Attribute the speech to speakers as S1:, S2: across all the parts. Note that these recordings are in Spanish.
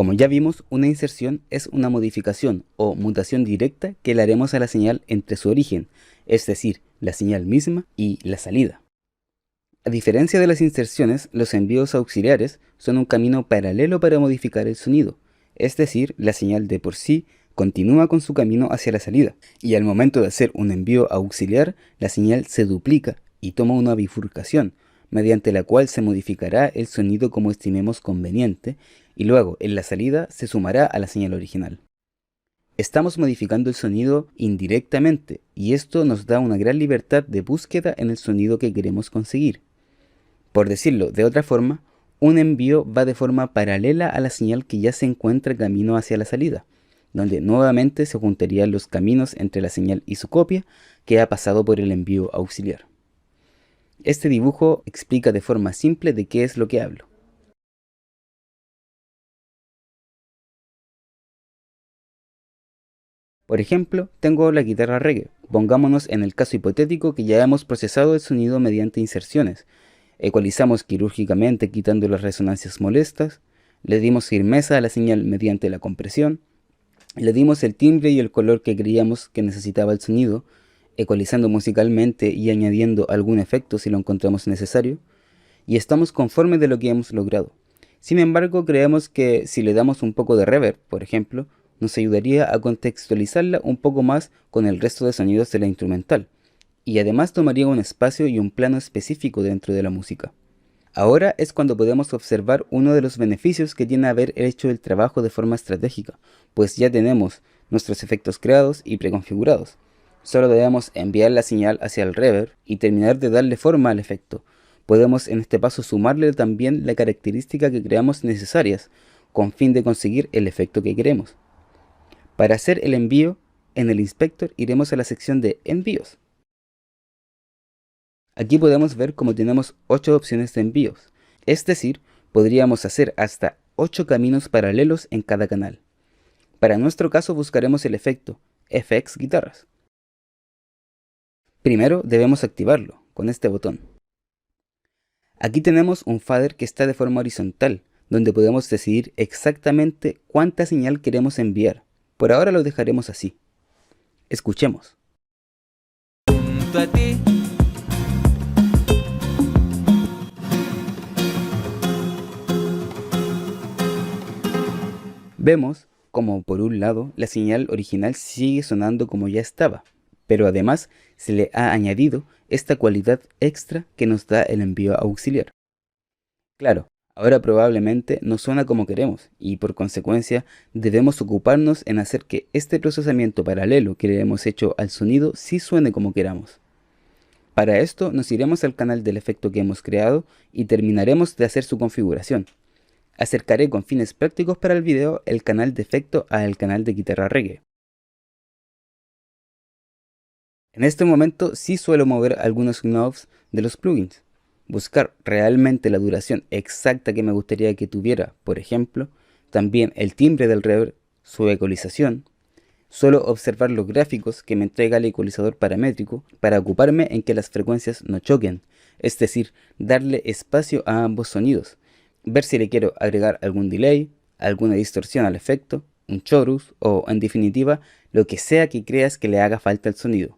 S1: Como ya vimos, una inserción es una modificación o mutación directa que le haremos a la señal entre su origen, es decir, la señal misma, y la salida. A diferencia de las inserciones, los envíos auxiliares son un camino paralelo para modificar el sonido, es decir, la señal de por sí continúa con su camino hacia la salida, y al momento de hacer un envío auxiliar, la señal se duplica y toma una bifurcación, mediante la cual se modificará el sonido como estimemos conveniente, y luego en la salida se sumará a la señal original. Estamos modificando el sonido indirectamente, y esto nos da una gran libertad de búsqueda en el sonido que queremos conseguir. Por decirlo de otra forma, un envío va de forma paralela a la señal que ya se encuentra camino hacia la salida, donde nuevamente se juntarían los caminos entre la señal y su copia que ha pasado por el envío auxiliar. Este dibujo explica de forma simple de qué es lo que hablo. Por ejemplo, tengo la guitarra reggae. Pongámonos en el caso hipotético que ya hemos procesado el sonido mediante inserciones. Ecualizamos quirúrgicamente quitando las resonancias molestas, le dimos firmeza a la señal mediante la compresión, le dimos el timbre y el color que creíamos que necesitaba el sonido, ecualizando musicalmente y añadiendo algún efecto si lo encontramos necesario, y estamos conformes de lo que hemos logrado. Sin embargo, creemos que si le damos un poco de reverb, por ejemplo, nos ayudaría a contextualizarla un poco más con el resto de sonidos de la instrumental, y además tomaría un espacio y un plano específico dentro de la música. Ahora es cuando podemos observar uno de los beneficios que tiene haber hecho el trabajo de forma estratégica, pues ya tenemos nuestros efectos creados y preconfigurados. Solo debemos enviar la señal hacia el reverb y terminar de darle forma al efecto. Podemos en este paso sumarle también la característica que creamos necesarias, con fin de conseguir el efecto que queremos. Para hacer el envío, en el inspector iremos a la sección de envíos. Aquí podemos ver cómo tenemos 8 opciones de envíos, es decir, podríamos hacer hasta 8 caminos paralelos en cada canal. Para nuestro caso buscaremos el efecto FX Guitarras. Primero debemos activarlo con este botón. Aquí tenemos un fader que está de forma horizontal, donde podemos decidir exactamente cuánta señal queremos enviar. Por ahora lo dejaremos así. Escuchemos.
S2: Junto a ti.
S1: Vemos como por un lado la señal original sigue sonando como ya estaba, pero además se le ha añadido esta cualidad extra que nos da el envío auxiliar. Claro, ahora probablemente no suena como queremos y por consecuencia debemos ocuparnos en hacer que este procesamiento paralelo que le hemos hecho al sonido sí suene como queramos. Para esto nos iremos al canal del efecto que hemos creado y terminaremos de hacer su configuración. Acercaré con fines prácticos para el video el canal de efecto al canal de guitarra reggae. En este momento sí suelo mover algunos knobs de los plugins, buscar realmente la duración exacta que me gustaría que tuviera, por ejemplo, también el timbre del reverb, su ecualización, suelo observar los gráficos que me entrega el ecualizador paramétrico para ocuparme en que las frecuencias no choquen, es decir, darle espacio a ambos sonidos, ver si le quiero agregar algún delay, alguna distorsión al efecto, un chorus o, en definitiva, lo que sea que creas que le haga falta al sonido.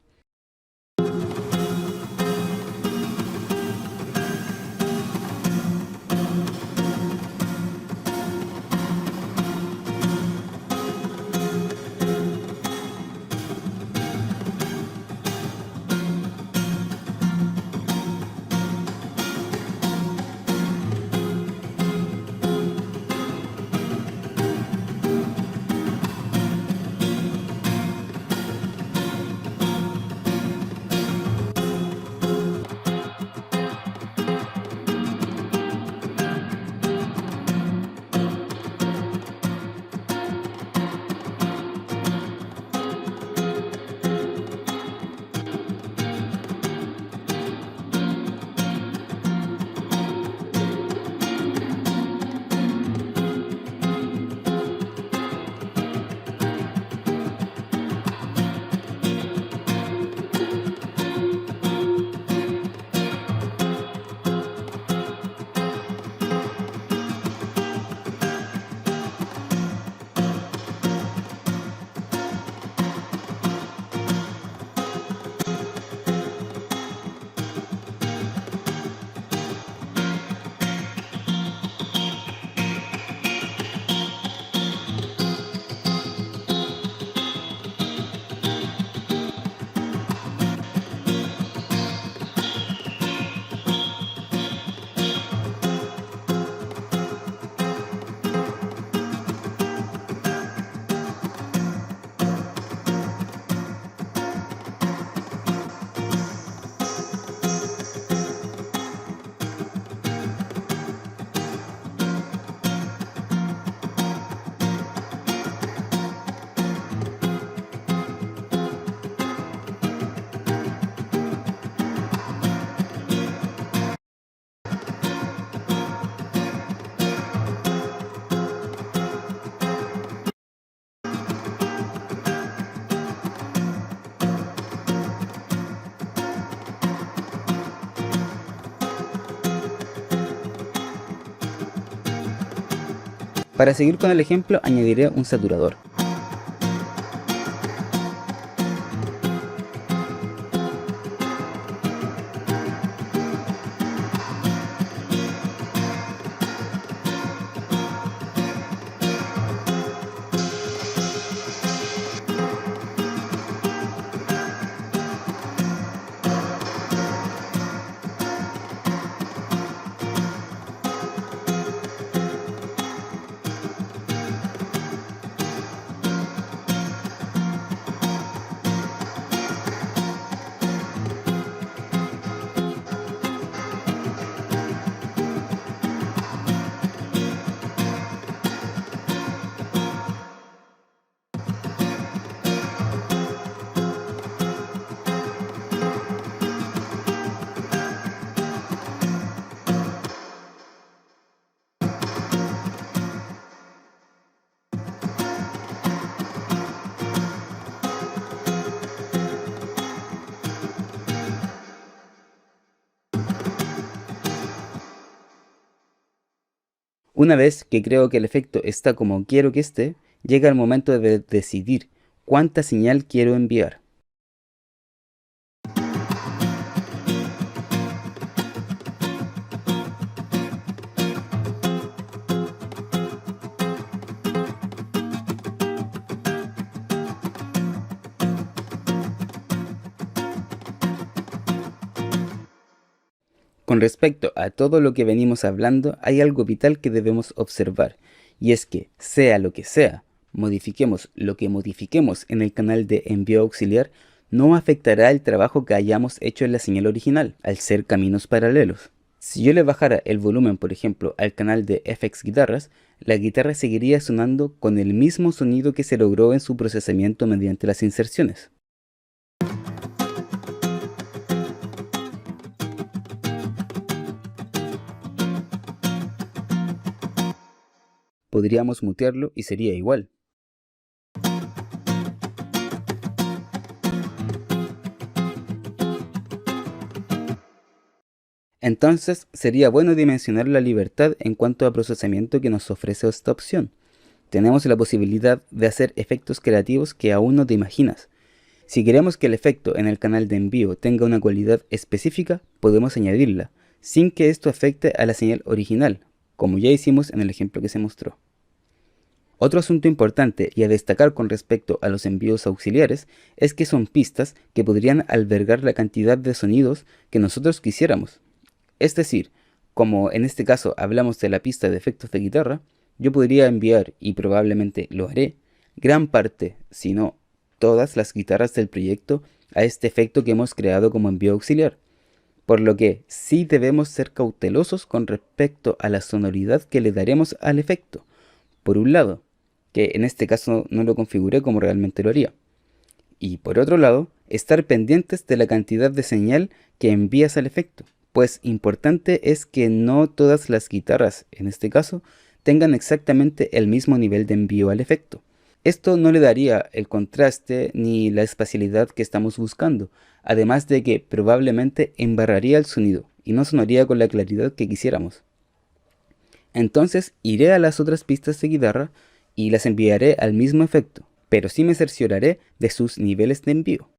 S1: Para seguir con el ejemplo, añadiré un saturador. Una vez que creo que el efecto está como quiero que esté, llega el momento de decidir cuánta señal quiero enviar. Con respecto a todo lo que venimos hablando, hay algo vital que debemos observar, y es que, sea lo que sea, modifiquemos lo que modifiquemos en el canal de envío auxiliar, no afectará el trabajo que hayamos hecho en la señal original, al ser caminos paralelos. Si yo le bajara el volumen, por ejemplo, al canal de FX Guitarras, la guitarra seguiría sonando con el mismo sonido que se logró en su procesamiento mediante las inserciones. Podríamos mutearlo y sería igual. Entonces, sería bueno dimensionar la libertad en cuanto a procesamiento que nos ofrece esta opción. Tenemos la posibilidad de hacer efectos creativos que aún no te imaginas. Si queremos que el efecto en el canal de envío tenga una cualidad específica, podemos añadirla, sin que esto afecte a la señal original, como ya hicimos en el ejemplo que se mostró. Otro asunto importante y a destacar con respecto a los envíos auxiliares es que son pistas que podrían albergar la cantidad de sonidos que nosotros quisiéramos. Es decir, como en este caso hablamos de la pista de efectos de guitarra, yo podría enviar, y probablemente lo haré, gran parte, si no todas las guitarras del proyecto a este efecto que hemos creado como envío auxiliar. Por lo que sí debemos ser cautelosos con respecto a la sonoridad que le daremos al efecto. Por un lado, que en este caso no lo configuré como realmente lo haría. Y por otro lado, estar pendientes de la cantidad de señal que envías al efecto, pues importante es que no todas las guitarras, en este caso, tengan exactamente el mismo nivel de envío al efecto. Esto no le daría el contraste ni la espacialidad que estamos buscando, además de que probablemente embarraría el sonido y no sonaría con la claridad que quisiéramos. Entonces iré a las otras pistas de guitarra y las enviaré al mismo efecto, pero sí me cercioraré de sus niveles de envío.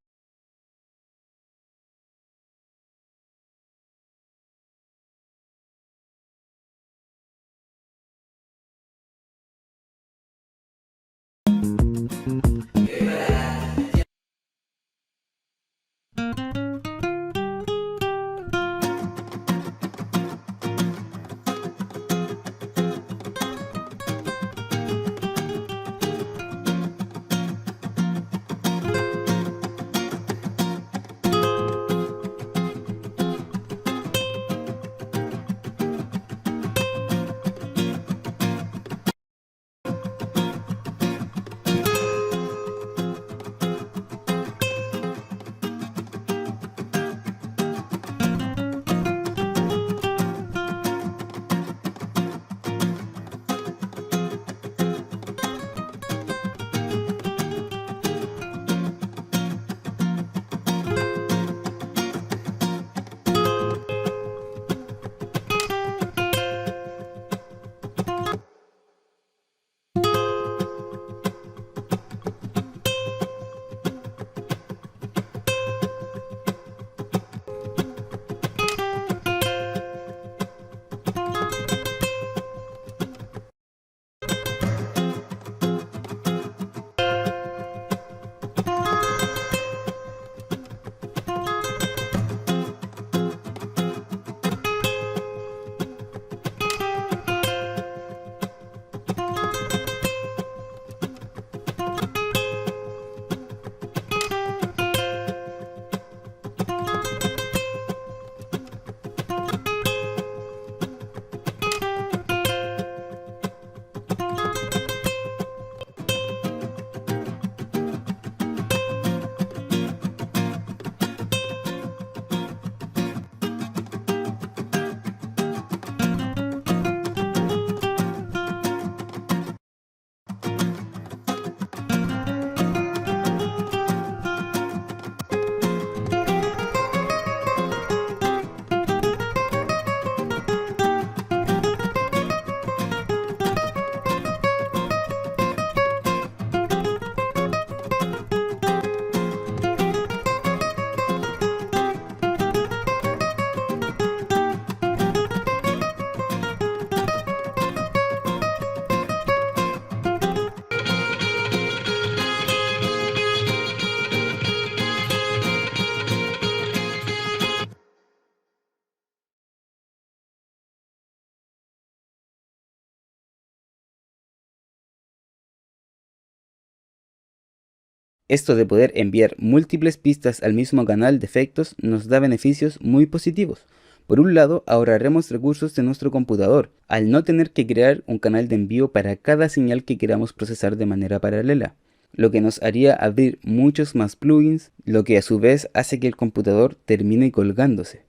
S1: Esto de poder enviar múltiples pistas al mismo canal de efectos nos da beneficios muy positivos. Por un lado, ahorraremos recursos de nuestro computador, al no tener que crear un canal de envío para cada señal que queramos procesar de manera paralela, lo que nos haría abrir muchos más plugins, lo que a su vez hace que el computador termine colgándose.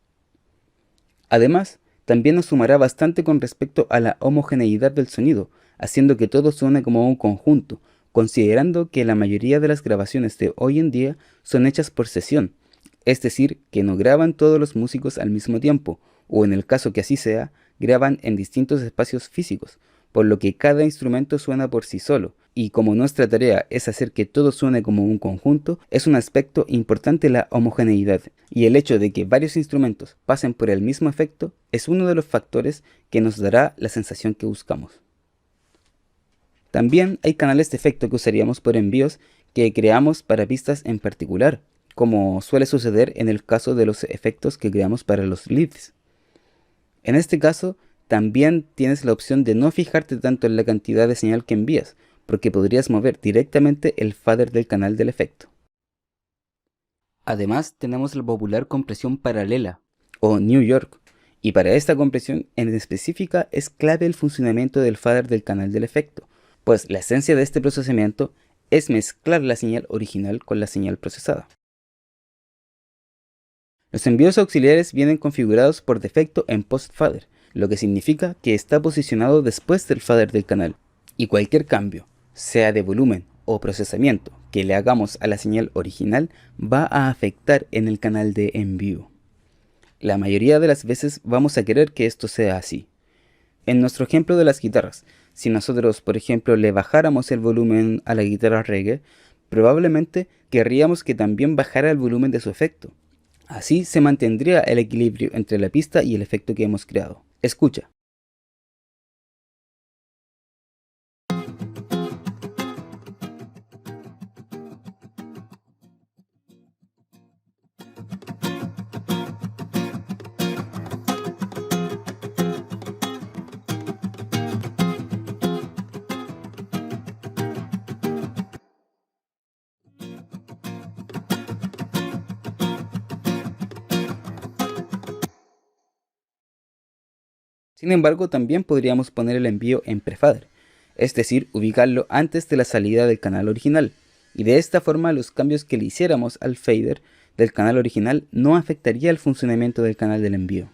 S1: Además, también nos sumará bastante con respecto a la homogeneidad del sonido, haciendo que todo suene como un conjunto, considerando que la mayoría de las grabaciones de hoy en día son hechas por sesión, es decir, que no graban todos los músicos al mismo tiempo, o en el caso que así sea, graban en distintos espacios físicos, por lo que cada instrumento suena por sí solo, y como nuestra tarea es hacer que todo suene como un conjunto, es un aspecto importante la homogeneidad, y el hecho de que varios instrumentos pasen por el mismo efecto es uno de los factores que nos dará la sensación que buscamos. También hay canales de efecto que usaríamos por envíos que creamos para pistas en particular, como suele suceder en el caso de los efectos que creamos para los leads. En este caso, también tienes la opción de no fijarte tanto en la cantidad de señal que envías, porque podrías mover directamente el fader del canal del efecto. Además, tenemos la popular compresión paralela, o New York, y para esta compresión en específica es clave el funcionamiento del fader del canal del efecto, pues la esencia de este procesamiento es mezclar la señal original con la señal procesada. Los envíos auxiliares vienen configurados por defecto en post-fader, lo que significa que está posicionado después del fader del canal, y cualquier cambio, sea de volumen o procesamiento, que le hagamos a la señal original va a afectar en el canal de envío. La mayoría de las veces vamos a querer que esto sea así. En nuestro ejemplo de las guitarras, si nosotros, por ejemplo, le bajáramos el volumen a la guitarra reggae, probablemente querríamos que también bajara el volumen de su efecto. Así se mantendría el equilibrio entre la pista y el efecto que hemos creado. Escucha. Sin embargo, también podríamos poner el envío en prefader, es decir, ubicarlo antes de la salida del canal original, y de esta forma los cambios que le hiciéramos al fader del canal original no afectaría el funcionamiento del canal del envío.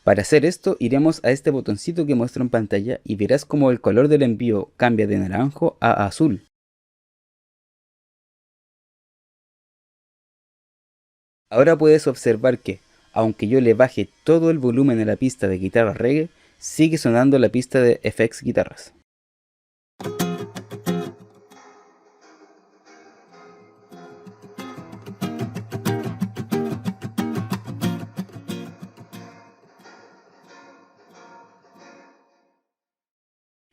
S1: Para hacer esto, iremos a este botoncito que muestro en pantalla y verás cómo el color del envío cambia de naranjo a azul. Ahora puedes observar que, aunque yo le baje todo el volumen a la pista de guitarra reggae, sigue sonando la pista de FX guitarras.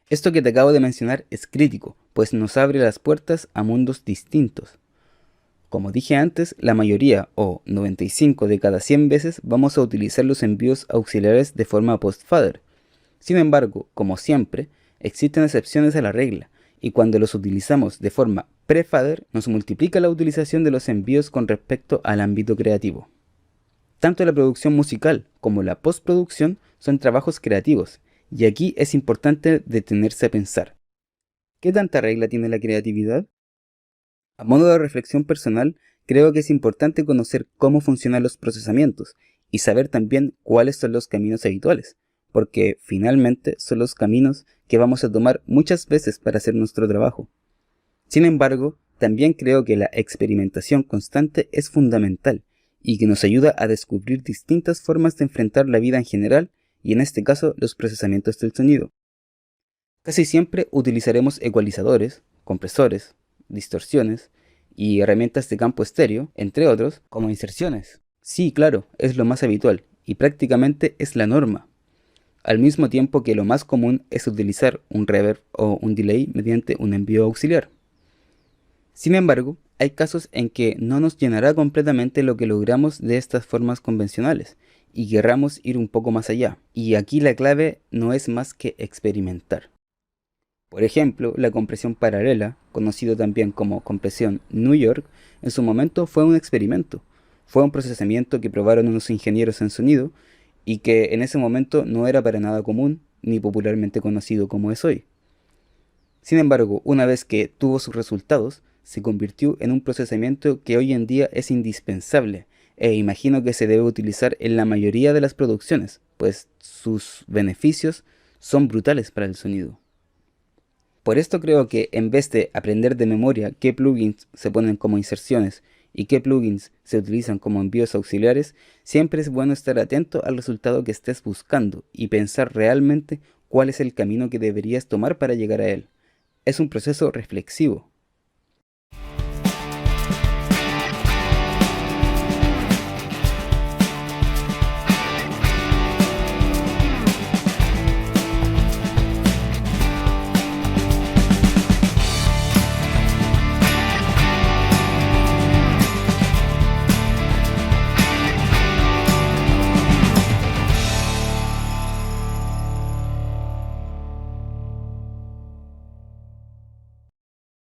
S1: Esto que te acabo de mencionar es crítico, pues nos abre las puertas a mundos distintos. Como dije antes, la mayoría, o 95 de cada 100 veces, vamos a utilizar los envíos auxiliares de forma post-fader. Sin embargo, como siempre, existen excepciones a la regla, y cuando los utilizamos de forma pre-fader, nos multiplica la utilización de los envíos con respecto al ámbito creativo. Tanto la producción musical como la postproducción son trabajos creativos, y aquí es importante detenerse a pensar. ¿Qué tanta regla tiene la creatividad? A modo de reflexión personal, creo que es importante conocer cómo funcionan los procesamientos y saber también cuáles son los caminos habituales, porque finalmente son los caminos que vamos a tomar muchas veces para hacer nuestro trabajo. Sin embargo, también creo que la experimentación constante es fundamental y que nos ayuda a descubrir distintas formas de enfrentar la vida en general y en este caso los procesamientos del sonido. Casi siempre utilizaremos ecualizadores, compresores, distorsiones y herramientas de campo estéreo, entre otros, como inserciones. Sí, claro, es lo más habitual y prácticamente es la norma. Al mismo tiempo que lo más común es utilizar un reverb o un delay mediante un envío auxiliar. Sin embargo, hay casos en que no nos llenará completamente lo que logramos de estas formas convencionales y querramos ir un poco más allá. Y aquí la clave no es más que experimentar. Por ejemplo, la compresión paralela, conocido también como compresión New York, en su momento fue un experimento. Fue un procesamiento que probaron unos ingenieros en sonido y que en ese momento no era para nada común ni popularmente conocido como es hoy. Sin embargo, una vez que tuvo sus resultados, se convirtió en un procesamiento que hoy en día es indispensable e imagino que se debe utilizar en la mayoría de las producciones, pues sus beneficios son brutales para el sonido. Por esto creo que en vez de aprender de memoria qué plugins se ponen como inserciones y qué plugins se utilizan como envíos auxiliares, siempre es bueno estar atento al resultado que estés buscando y pensar realmente cuál es el camino que deberías tomar para llegar a él. Es un proceso reflexivo.